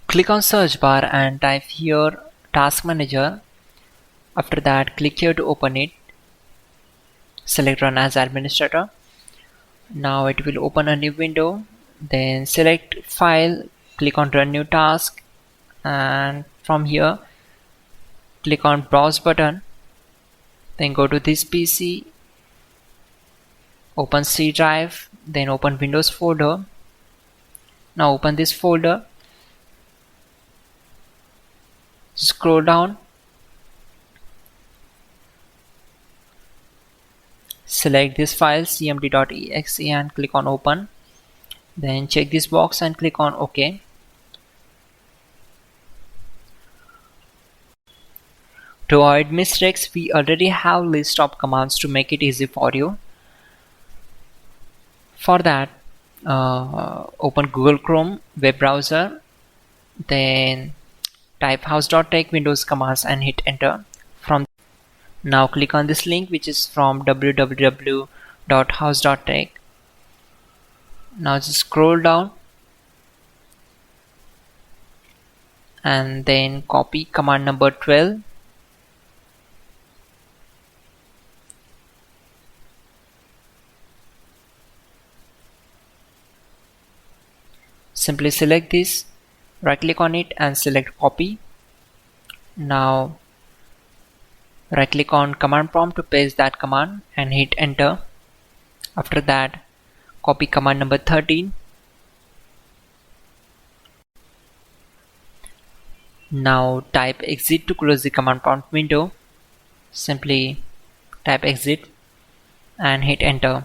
Click on search bar and type here task manager. After that, click here to open it. Select run as administrator. Now it will open a new window. Then select file, click on run new task, and from here click on browse button. Then go to this PC, open C drive, then open Windows folder. Now open this folder, scroll down, select this file cmd.exe and click on open. Then check this box and click on OK. To avoid mistakes, we already have list of commands to make it easy for you. For that, open Google Chrome web browser, then type hows.tech Windows commands and hit enter. Now click on this link, which is from www.hows.tech. Now just scroll down and then copy command number 12. Simply select this, right click on it and select copy. Now right click on command prompt to paste that command and hit enter. After that, copy command number 13. Now type exit to close the command prompt window. Simply type exit and hit enter.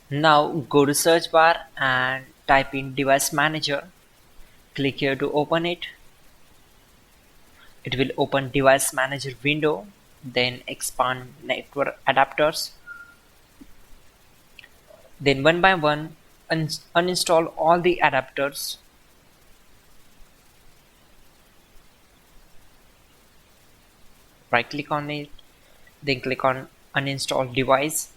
Now go to search bar and type in device manager. Click here to open it. It will open device manager window. Then expand network adapters. Then one by one uninstall all the adapters. Right click on it, then click on uninstall device.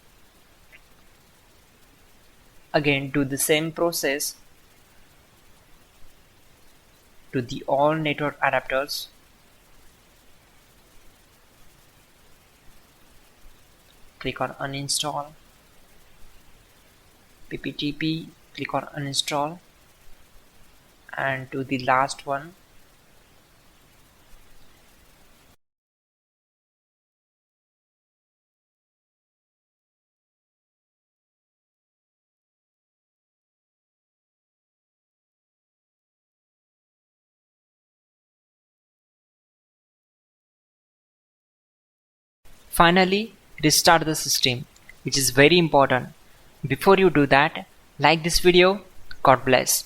Again do the same process to the all network adapters. Click on uninstall, pptp, click on uninstall, and to the last one. Finally, restart the system, which is very important. Before you do that, like this video. God bless.